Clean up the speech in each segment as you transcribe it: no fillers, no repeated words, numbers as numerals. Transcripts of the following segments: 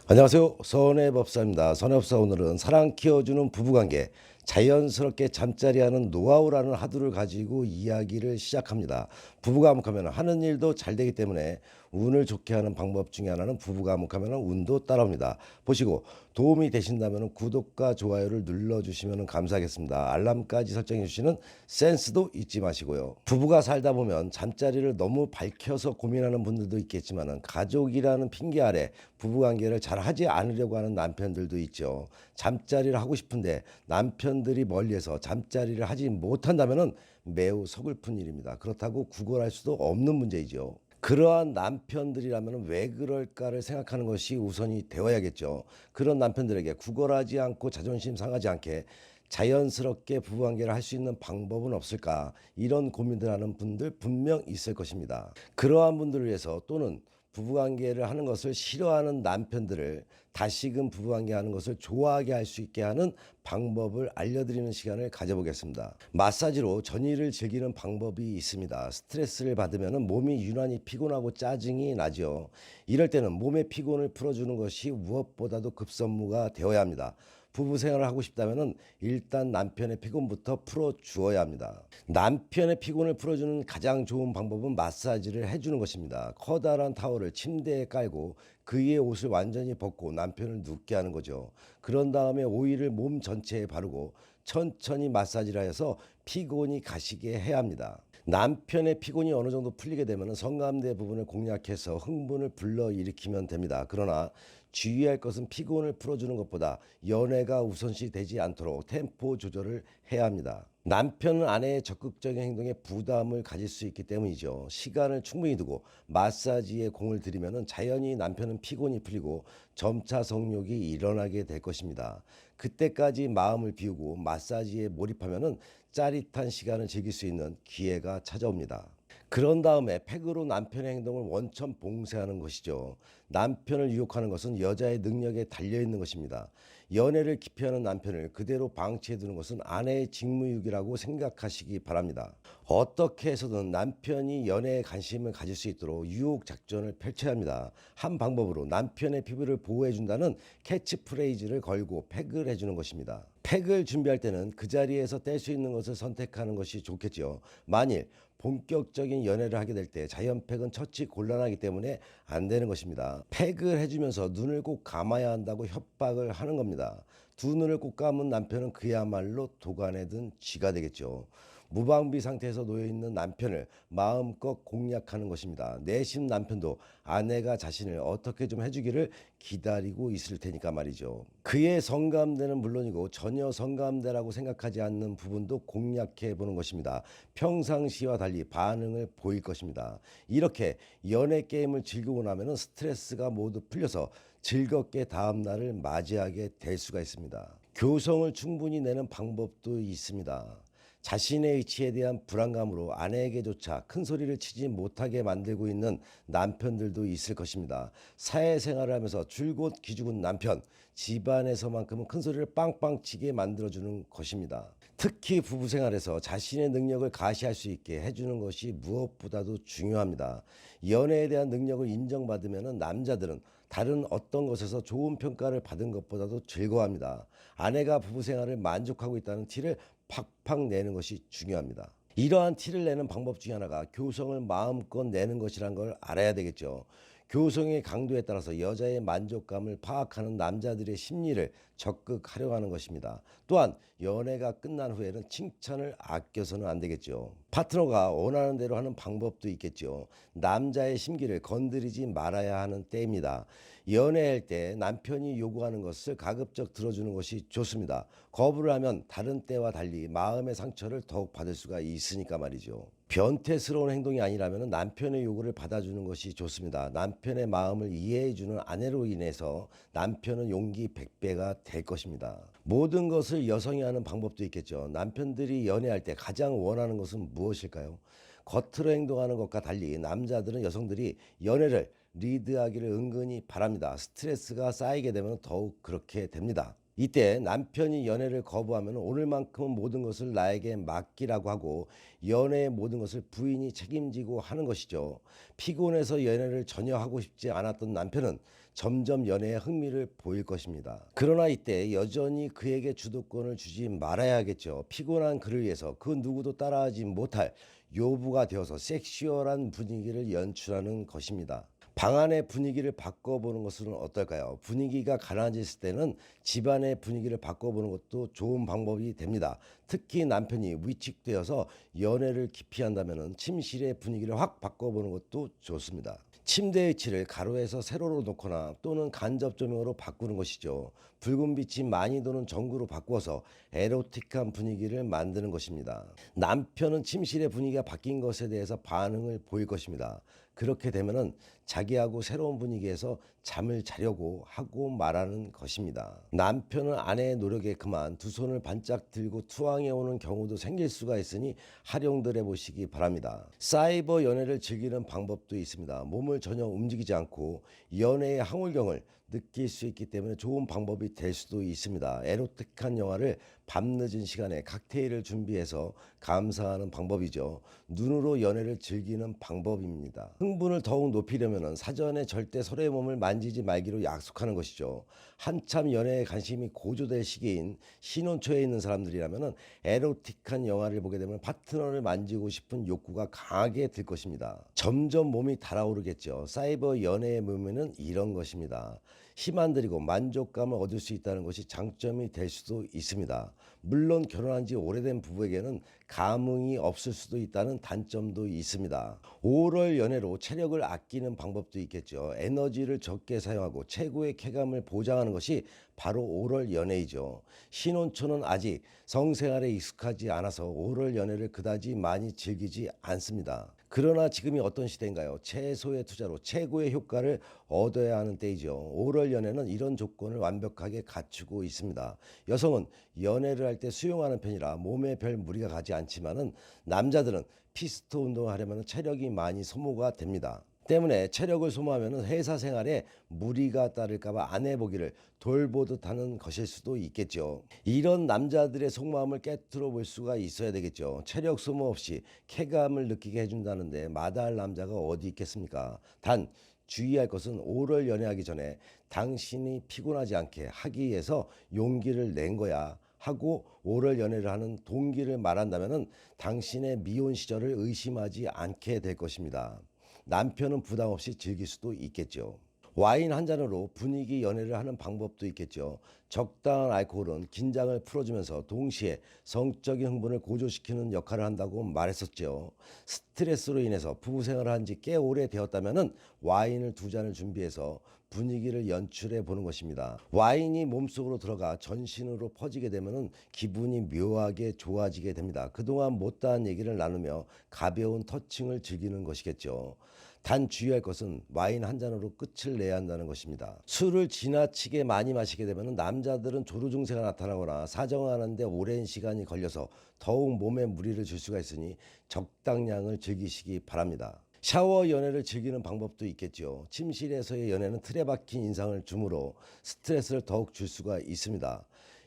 안녕하세요. 선해법사입니다. 선해법사 오늘은 사랑 키워주는 부부관계 자연스럽게 잠자리하는 노하우라는 하두를 가지고 이야기를 시작합니다. 부부가 화목하면 하는 일도 잘 되기 때문에 운을 좋게 하는 방법 중에 하나는 부부가 화목하면 운도 따라옵니다. 보시고 도움이 되신다면 구독과 좋아요를 눌러주시면 감사하겠습니다. 알람까지 설정해 주시는 센스도 잊지 마시고요. 부부가 살다 보면 잠자리를 너무 밝혀서 고민하는 분들도 있겠지만 가족이라는 핑계 아래 부부관계를 잘 하지 않으려고 하는 남편들도 있죠. 잠자리를 하고 싶은데 남편들이 멀리해서 잠자리를 하지 못한다면 매우 서글픈 일입니다. 그렇다고 구걸할 수도 없는 문제이죠. 그러한 남편들이라면 왜 그럴까를 생각하는 것이 우선이 되어야겠죠. 그런 남편들에게 구걸하지 않고 자존심 상하지 않게 자연스럽게 부부관계를 할 수 있는 방법은 없을까, 이런 고민들 하는 분들 분명 있을 것입니다. 그러한 분들을 위해서, 또는 부부관계를 하는 것을 싫어하는 남편들을 다시금 부부관계하는 것을 좋아하게 할 수 있게 하는 방법을 알려드리는 시간을 가져보겠습니다. 마사지로 전이를 즐기는 방법이 있습니다. 스트레스를 받으면 몸이 유난히 피곤하고 짜증이 나죠. 이럴 때는 몸의 피곤을 풀어주는 것이 무엇보다도 급선무가 되어야 합니다. 부부 생활을 하고 싶다면 일단 남편의 피곤부터 풀어주어야 합니다. 남편의 피곤을 풀어주는 가장 좋은 방법은 마사지를 해주는 것입니다. 커다란 타월을 침대에 깔고 그 위에 옷을 완전히 벗고 남편을 눕게 하는 거죠. 그런 다음에 오일을 몸 전체에 바르고 천천히 마사지를 해서 피곤이 가시게 해야 합니다. 남편의 피곤이 어느 정도 풀리게 되면 성감대 부분을 공략해서 흥분을 불러일으키면 됩니다. 그러나 주의할 것은 피곤을 풀어주는 것보다 연애가 우선시 되지 않도록 템포 조절을 해야 합니다. 남편은 아내의 적극적인 행동에 부담을 가질 수 있기 때문이죠. 시간을 충분히 두고 마사지에 공을 들이면 자연히 남편은 피곤이 풀리고 점차 성욕이 일어나게 될 것입니다. 그때까지 마음을 비우고 마사지에 몰입하면 짜릿한 시간을 즐길 수 있는 기회가 찾아옵니다. 그런 다음에 팩으로 남편의 행동을 원천 봉쇄하는 것이죠. 남편을 유혹하는 것은 여자의 능력에 달려있는 것입니다. 연애를 기피하는 남편을 그대로 방치해두는 것은 아내의 직무유기라고 생각하시기 바랍니다. 어떻게 해서든 남편이 연애에 관심을 가질 수 있도록 유혹 작전을 펼쳐야 합니다. 한 방법으로 남편의 피부를 보호해준다는 캐치프레이즈를 걸고 팩을 해주는 것입니다. 팩을 준비할 때는 그 자리에서 뗄 수 있는 것을 선택하는 것이 좋겠죠. 만일 본격적인 연애를 하게 될 때 자연팩은 처치 곤란하기 때문에 안 되는 것입니다. 팩을 해주면서 눈을 꼭 감아야 한다고 협박을 하는 겁니다. 두 눈을 꼭 감은 남편은 그야말로 도가에 든 쥐가 되겠죠. 무방비 상태에서 놓여있는 남편을 마음껏 공략하는 것입니다. 내심 남편도 아내가 자신을 어떻게 좀 해주기를 기다리고 있을 테니까 말이죠. 그의 성감대는 물론이고 전혀 성감대라고 생각하지 않는 부분도 공략해 보는 것입니다. 평상시와 달리 반응을 보일 것입니다. 이렇게 연애 게임을 즐기고 나면 스트레스가 모두 풀려서 즐겁게 다음날을 맞이하게 될 수가 있습니다. 교성을 충분히 내는 방법도 있습니다. 자신의 위치에 대한 불안감으로 아내에게조차 큰 소리를 치지 못하게 만들고 있는 남편들도 있을 것입니다. 사회생활을 하면서 줄곧 기죽은 남편, 집안에서만큼은 큰 소리를 빵빵 치게 만들어주는 것입니다. 특히 부부생활에서 자신의 능력을 가시할 수 있게 해주는 것이 무엇보다도 중요합니다. 연애에 대한 능력을 인정받으면 남자들은 다른 어떤 것에서 좋은 평가를 받은 것보다도 즐거워합니다. 아내가 부부생활을 만족하고 있다는 티를 팍팍 내는 것이 중요합니다. 이러한 티를 내는 방법 중에 하나가 교성을 마음껏 내는 것이란 걸 알아야 되겠죠. 교성의 강도에 따라서 여자의 만족감을 파악하는 남자들의 심리를 적극 활용하는 것입니다. 또한 연애가 끝난 후에는 칭찬을 아껴서는 안 되겠죠. 파트너가 원하는 대로 하는 방법도 있겠죠. 남자의 심기를 건드리지 말아야 하는 때입니다. 연애할 때 남편이 요구하는 것을 가급적 들어주는 것이 좋습니다. 거부를 하면 다른 때와 달리 마음의 상처를 더욱 받을 수가 있으니까 말이죠. 변태스러운 행동이 아니라면 남편의 요구를 받아주는 것이 좋습니다. 남편의 마음을 이해해주는 아내로 인해서 남편은 용기 100배가 될 것입니다. 모든 것을 여성이 하는 방법도 있겠죠. 남편들이 연애할 때 가장 원하는 것은 무엇일까요? 겉으로 행동하는 것과 달리 남자들은 여성들이 연애를 리드하기를 은근히 바랍니다. 스트레스가 쌓이게 되면 더욱 그렇게 됩니다. 이때 남편이 연애를 거부하면 오늘만큼은 모든 것을 나에게 맡기라고 하고 연애의 모든 것을 부인이 책임지고 하는 것이죠. 피곤해서 연애를 전혀 하고 싶지 않았던 남편은 점점 연애에 흥미를 보일 것입니다. 그러나 이때 여전히 그에게 주도권을 주지 말아야겠죠. 피곤한 그를 위해서 그 누구도 따라하지 못할 요부가 되어서 섹슈얼한 분위기를 연출하는 것입니다. 방 안의 분위기를 바꿔보는 것은 어떨까요? 분위기가 가라앉았을 때는 집안의 분위기를 바꿔보는 것도 좋은 방법이 됩니다. 특히 남편이 위축되어서 연애를 기피한다면 침실의 분위기를 확 바꿔보는 것도 좋습니다. 침대 위치를 가로에서 세로로 놓거나 또는 간접 조명으로 바꾸는 것이죠. 붉은 빛이 많이 도는 전구로 바꾸어서 에로틱한 분위기를 만드는 것입니다. 남편은 침실의 분위기가 바뀐 것에 대해서 반응을 보일 것입니다. 그렇게 되면은 자기하고 새로운 분위기에서 잠을 자려고 하고 말하는 것입니다. 남편은 아내의 노력에 그만 두 손을 반짝 들고 투항해 오는 경우도 생길 수가 있으니 활용들 해보시기 바랍니다. 사이버 연애를 즐기는 방법도 있습니다. 몸을 전혀 움직이지 않고 연애의 항울경을 느낄 수 있기 때문에 좋은 방법이 될 수도 있습니다. 에로틱한 영화를 밤늦은 시간에 칵테일을 준비해서 감상하는 방법이죠. 눈으로 연애를 즐기는 방법입니다. 흥분을 더욱 높이려면 사전에 절대 서로의 몸을 만지지 말기로 약속하는 것이죠. 한참 연애에 관심이 고조될 시기인 신혼초에 있는 사람들이라면 에로틱한 영화를 보게 되면 파트너를 만지고 싶은 욕구가 강하게 들 것입니다. 점점 몸이 달아오르겠죠. 사이버 연애의 묘미는 이런 것입니다. 힘 안 들이고 만족감을 얻을 수 있다는 것이 장점이 될 수도 있습니다. 물론 결혼한 지 오래된 부부에게는 감흥이 없을 수도 있다는 단점도 있습니다. 오럴 연애로 체력을 아끼는 방법도 있겠죠. 에너지를 적게 사용하고 최고의 쾌감을 보장하는 것이 바로 오럴 연애이죠. 신혼초는 아직 성생활에 익숙하지 않아서 오럴 연애를 그다지 많이 즐기지 않습니다. 그러나 지금이 어떤 시대인가요? 최소의 투자로 최고의 효과를 얻어야 하는 때이죠. 오럴 연애는 이런 조건을 완벽하게 갖추고 있습니다. 여성은 연애를 할 때 수용하는 편이라 몸에 별 무리가 가지 않지만은 남자들은 피스트 운동을 하려면 체력이 많이 소모가 됩니다. 때문에 체력을 소모하면 회사 생활에 무리가 따를까봐 안 해보기를 돌보듯 하는 것일 수도 있겠죠. 이런 남자들의 속마음을 깨트려 볼 수가 있어야 되겠죠. 체력 소모 없이 쾌감을 느끼게 해준다는데 마다할 남자가 어디 있겠습니까? 단 주의할 것은 오럴 연애하기 전에 당신이 피곤하지 않게 하기 위해서 용기를 낸 거야 하고 오럴 연애를 하는 동기를 말한다면 당신의 미혼 시절을 의심하지 않게 될 것입니다. 남편은 부담 없이 즐길 수도 있겠죠. 와인 한 잔으로 분위기 연애를 하는 방법도 있겠죠. 적당한 알코올은 긴장을 풀어주면서 동시에 성적인 흥분을 고조시키는 역할을 한다고 말했었죠. 스트레스로 인해서 부부 생활을 한 지 꽤 오래 되었다면 와인을 두 잔을 준비해서 분위기를 연출해 보는 것입니다. 와인이 몸속으로 들어가 전신으로 퍼지게 되면 기분이 묘하게 좋아지게 됩니다. 그동안 못다한 얘기를 나누며 가벼운 터칭을 즐기는 것이겠죠. 단 주의할 것은 와인 한 잔으로 끝을 내야 한다는 것입니다. 술을 지나치게 많이 마시게 되면 남자들은 조루 증세가 나타나거나 사정하는데 오랜 시간이 걸려서 더욱 몸에 무리를 줄 수가 있으니 적당량을 즐기시기 바랍니다. 샤워 연애를 즐기는 방법도 있겠죠. 침실에서의 연애는 틀에 박힌 인상을 주므로 스트레스를 더욱 줄 수가 있습니다.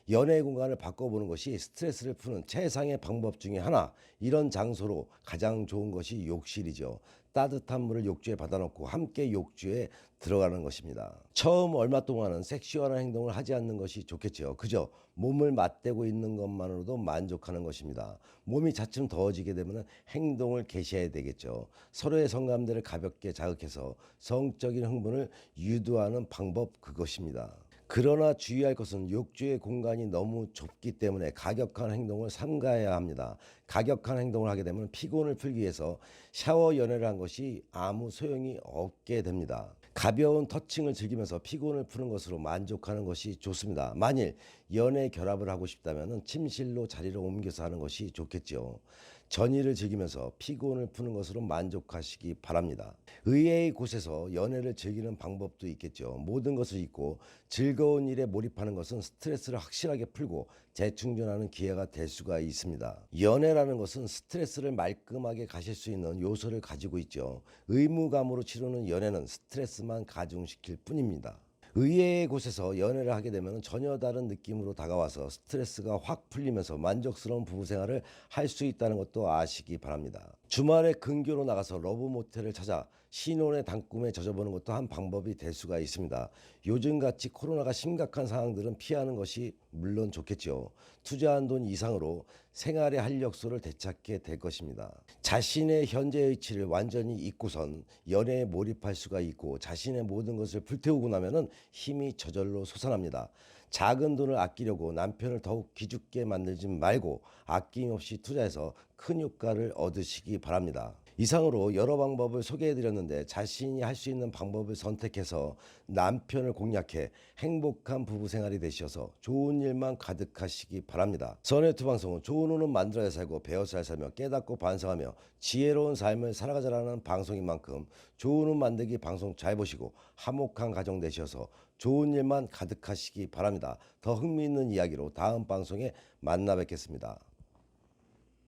연애 공간을 바꿔보는 것이 스트레스를 푸는 최상의 방법 중에 하나. 이런 장소로 가장 좋은 것이 욕실이죠. 따뜻한 물을 욕조에 받아놓고 함께 욕조에 들어가는 것입니다. 처음 얼마 동안은 섹시한 행동을 하지 않는 것이 좋겠죠. 그저 몸을 맞대고 있는 것만으로도 만족하는 것입니다. 몸이 차츰 더워지게 되면 행동을 개시해야 되겠죠. 서로의 성감대를 가볍게 자극해서 성적인 흥분을 유도하는 방법 그것입니다. 그러나 주의할 것은 욕조의 공간이 너무 좁기 때문에 가격한 행동을 삼가해야 합니다. 가격한 행동을 하게 되면 피곤을 풀기 위해서 샤워 연애를 한 것이 아무 소용이 없게 됩니다. 가벼운 터칭을 즐기면서 피곤을 푸는 것으로 만족하는 것이 좋습니다. 만일 연애 결합을 하고 싶다면 침실로 자리를 옮겨서 하는 것이 좋겠죠. 전의를 즐기면서 피곤을 푸는 것으로 만족하시기 바랍니다. 의외의 곳에서 연애를 즐기는 방법도 있겠죠. 모든 것을 잊고 즐거운 일에 몰입하는 것은 스트레스를 확실하게 풀고 재충전하는 기회가 될 수가 있습니다. 연애라는 것은 스트레스를 말끔하게 가실 수 있는 요소를 가지고 있죠. 의무감으로 치르는 연애는 스트레스만 가중시킬 뿐입니다. 의외의 곳에서 연애를 하게 되면 전혀 다른 느낌으로 다가와서 스트레스가 확 풀리면서 만족스러운 부부 생활을 할 수 있다는 것도 아시기 바랍니다. 주말에 근교로 나가서 러브 모텔을 찾아 신혼의 단꿈에 젖어보는 것도 한 방법이 될 수가 있습니다. 요즘같이 코로나가 심각한 상황들은 피하는 것이 물론 좋겠죠. 투자한 돈 이상으로 생활의 활력소를 되찾게 될 것입니다. 자신의 현재의 위치를 완전히 잊고선 연애에 몰입할 수가 있고 자신의 모든 것을 불태우고 나면은 힘이 저절로 솟아납니다. 작은 돈을 아끼려고 남편을 더욱 기죽게 만들지 말고 아낌없이 투자해서 큰 효과를 얻으시기 바랍니다. 이상으로 여러 방법을 소개해 드렸는데 자신이 할 수 있는 방법을 선택해서 남편을 공략해 행복한 부부 생활이 되셔서 좋은 일만 가득하시기 바랍니다. 선해투 방송은 좋은 운은 만들어야 살고 배워서 살며 깨닫고 반성하며 지혜로운 삶을 살아가자라는 방송인 만큼 좋은 운 만들기 방송 잘 보시고 화목한 가정 되셔서 좋은 일만 가득하시기 바랍니다. 더 흥미있는 이야기로 다음 방송에 만나 뵙겠습니다.